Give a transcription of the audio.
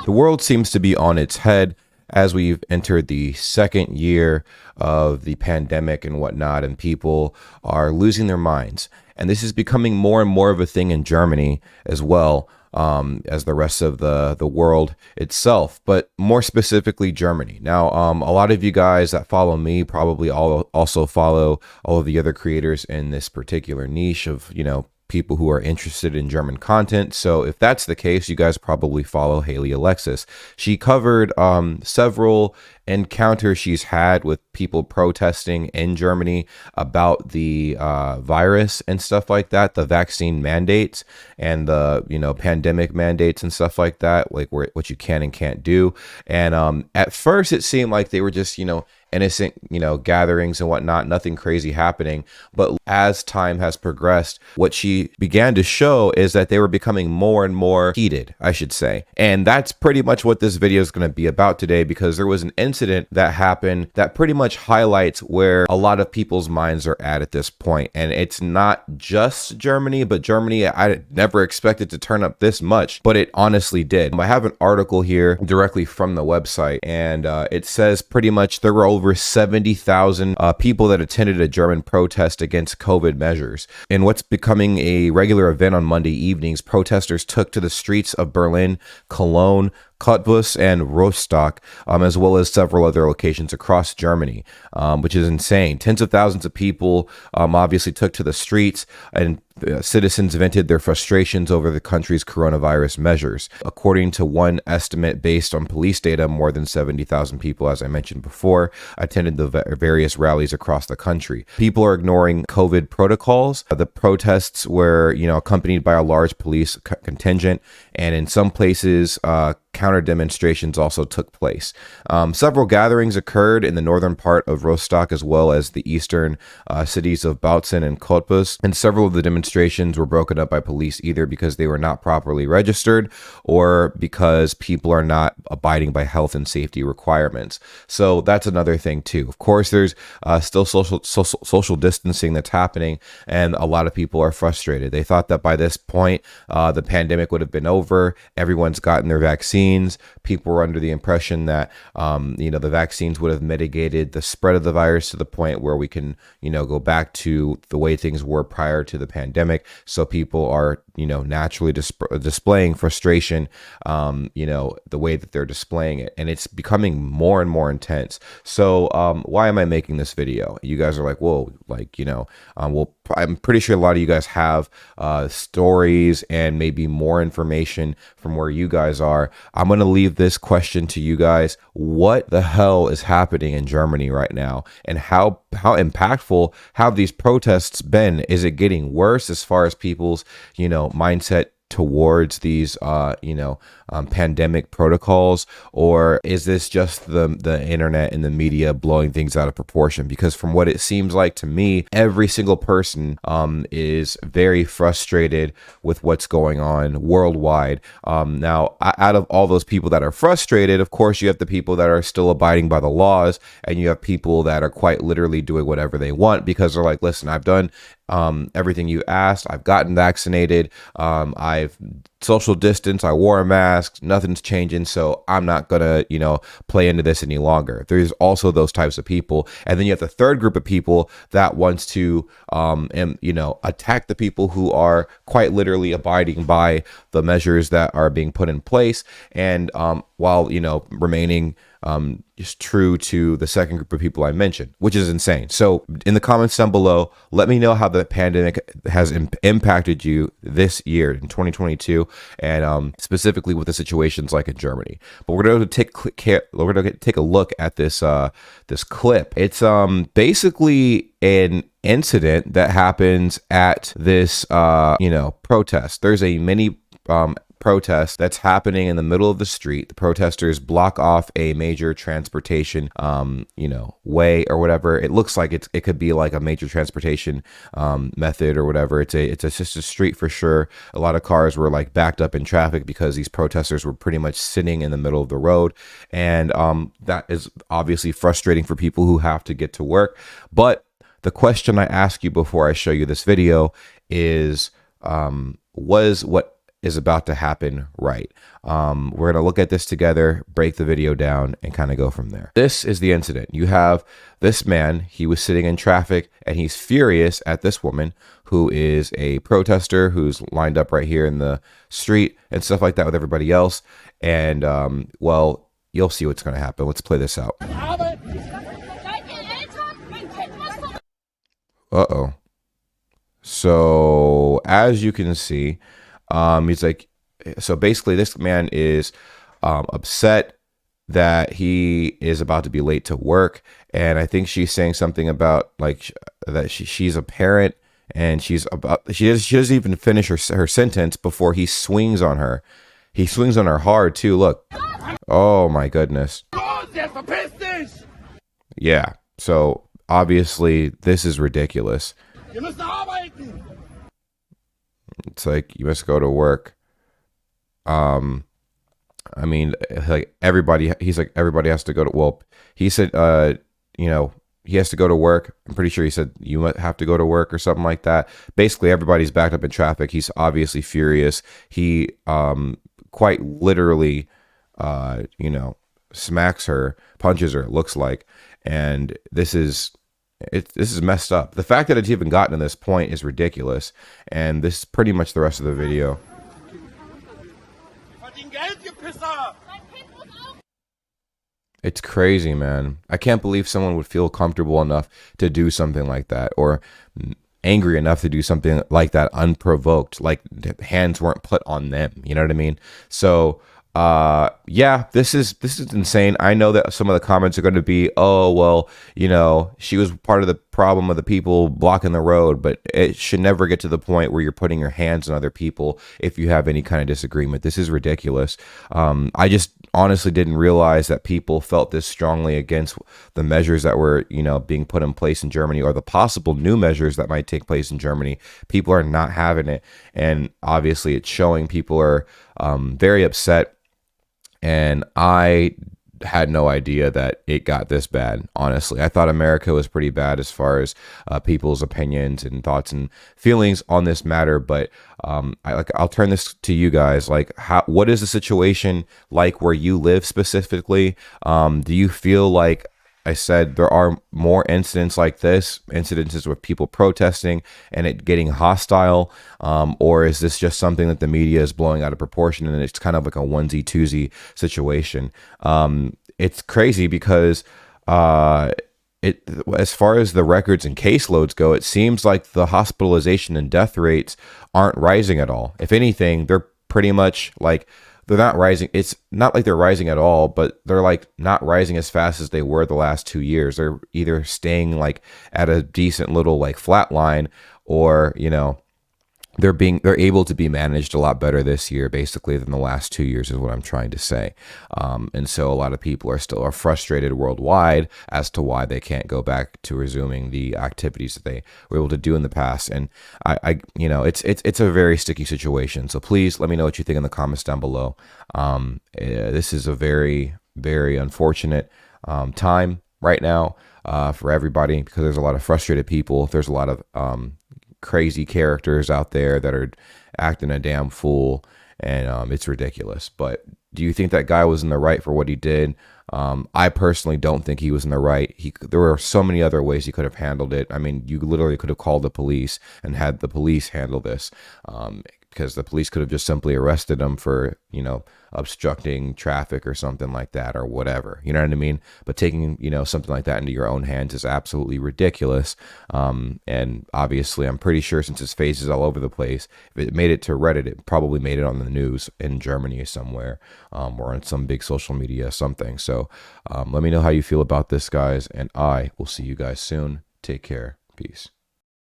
The world seems to be on its head as we've entered the second year of the pandemic and whatnot, and people are losing their minds. And this is becoming more and more of a thing in Germany as well, as the rest of the world itself, but more specifically Germany. Now, a lot of you guys that follow me probably also follow all of the other creators in this particular niche of, people who are interested in German content. So if that's the case, you guys probably follow Haley Alexis. She covered several encounters she's had with people protesting in Germany about the virus and stuff like that, the vaccine mandates and the pandemic mandates and stuff like that, like what you can and can't do. And at first it seemed like they were just innocent gatherings and whatnot, nothing crazy happening. But as time has progressed, what she began to show is that they were becoming more and more heated, I should say. And that's pretty much what this video is going to be about today, because there was an incident that happened that pretty much highlights where a lot of people's minds are at this point. And it's not just Germany, but Germany, I never expected to turn up this much, but it honestly did. I have an article here directly from the website, and it says pretty much there were over 70,000 people that attended a German protest against COVID measures. In what's becoming a regular event on Monday evenings, protesters took to the streets of Berlin, Cologne, Cottbus, and Rostock, as well as several other locations across Germany, which is insane. Tens of thousands of people obviously took to the streets, and citizens vented their frustrations over the country's coronavirus measures. According to one estimate based on police data, more than 70,000 people, as I mentioned before, attended the various rallies across the country. People are ignoring COVID protocols. The protests were, accompanied by a large police contingent, and in some places, counter demonstrations also took place. Several gatherings occurred in the northern part of Rostock, as well as the eastern cities of Bautzen and Cottbus, and several of the demonstrations were broken up by police either because they were not properly registered or because people are not abiding by health and safety requirements. So that's another thing too. Of course, there's still social distancing that's happening, and a lot of people are frustrated. They thought that by this point, the pandemic would have been over. Everyone's gotten their vaccines. People were under the impression that, the vaccines would have mitigated the spread of the virus to the point where we can, go back to the way things were prior to the pandemic. So people are, naturally displaying frustration, the way that they're displaying it. And it's becoming more and more intense. So why am I making this video? You guys are like, whoa, well, I'm pretty sure a lot of you guys have stories and maybe more information from where you guys are. I'm going to leave this question to you guys. What the hell is happening in Germany right now? And how impactful have these protests been? Is it getting worse as far as people's, mindset towards these, pandemic protocols, or is this just the internet and the media blowing things out of proportion? Because from what it seems like to me, every single person is very frustrated with what's going on worldwide. Now, out of all those people that are frustrated, of course, you have the people that are still abiding by the laws, and you have people that are quite literally doing whatever they want because they're like, listen, I've done everything you asked. I've gotten vaccinated. I've social distance. I wore a mask. Nothing's changing. So I'm not going to, play into this any longer. There's also those types of people. And then you have the third group of people that wants to, attack the people who are quite literally abiding by the measures that are being put in place. And while, remaining just true to the second group of people I mentioned, which is insane. So in the comments down below, let me know how the pandemic has impacted you this year in 2022, and specifically with the situations like in Germany. But we're going to take a look at this this clip. It's basically an incident that happens at this protest. There's a mini protest that's happening in the middle of the street. The protesters block off a major transportation, way or whatever. It looks like it could be like a major transportation method or whatever. It's just a street for sure. A lot of cars were like backed up in traffic because these protesters were pretty much sitting in the middle of the road, and that is obviously frustrating for people who have to get to work. But the question I ask you before I show you this video is, was what is about to happen right. We're going to look at this together, break the video down, and kind of go from there. This is the incident. You have this man, he was sitting in traffic, and he's furious at this woman who is a protester who's lined up right here in the street and stuff like that with everybody else. And, well, you'll see what's going to happen. Let's play this out. Uh-oh. So as you can see, he's like, so basically this man is upset that he is about to be late to work. And I think she's saying something about like that she's a parent and she doesn't even finish her sentence before he swings on her. He swings on her hard too. Look. Oh my goodness. Yeah. So obviously this is ridiculous. It's like, you must go to work. I mean, like he's like, everybody has to go to, well, he said, you know, he has to go to work. I'm pretty sure he said you have to go to work or something like that. Basically, everybody's backed up in traffic. He's obviously furious. He, quite literally, you know, smacks her, punches her, it looks like. And this is messed up. The fact that it's even gotten to this point is ridiculous. And this is pretty much the rest of the video. It's crazy, man. I can't believe someone would feel comfortable enough to do something like that, or angry enough to do something like that unprovoked, like hands weren't put on them. You know what I mean? So yeah, this is insane. I know that some of the comments are going to be, oh, well, you know, she was part of the problem of the people blocking the road, but it should never get to the point where you're putting your hands on other people if you have any kind of disagreement. This is ridiculous. I just honestly didn't realize that people felt this strongly against the measures that were, you know, being put in place in Germany, or the possible new measures that might take place in Germany. People are not having it. And obviously it's showing people are very upset. And I had no idea that it got this bad. Honestly, I thought America was pretty bad as far as people's opinions and thoughts and feelings on this matter. But I'll turn this to you guys. Like, what is the situation like where you live specifically? Do you feel like I said there are more incidents like this, incidences with people protesting and it getting hostile, or is this just something that the media is blowing out of proportion and it's kind of like a onesie twosie situation? It's crazy because as far as the records and caseloads go, it seems like the hospitalization and death rates aren't rising at all. If anything, they're pretty much like, they're not rising. It's not like they're rising at all, but they're like not rising as fast as they were the last 2 years. They're either staying like at a decent little like flat line, or, you know, they're able to be managed a lot better this year, basically, than the last 2 years, is what I'm trying to say. And so a lot of people are frustrated worldwide as to why they can't go back to resuming the activities that they were able to do in the past. And I you know, it's a very sticky situation. So please let me know what you think in the comments down below. This is a very, very unfortunate time right now for everybody, because there's a lot of frustrated people. There's a lot of crazy characters out there that are acting a damn fool, and it's ridiculous. But do you think that guy was in the right for what he did? I personally don't think he was in the right. There were so many other ways he could have handled it. I mean, you literally could have called the police and had the police handle this, because the police could have just simply arrested him for, you know, obstructing traffic or something like that, or whatever, you know what I mean? But taking, you know, something like that into your own hands is absolutely ridiculous. And obviously, I'm pretty sure, since his face is all over the place, if it made it to Reddit, it probably made it on the news in Germany somewhere, or on some big social media something. So let me know how you feel about this, guys, and I will see you guys soon. Take care. Peace.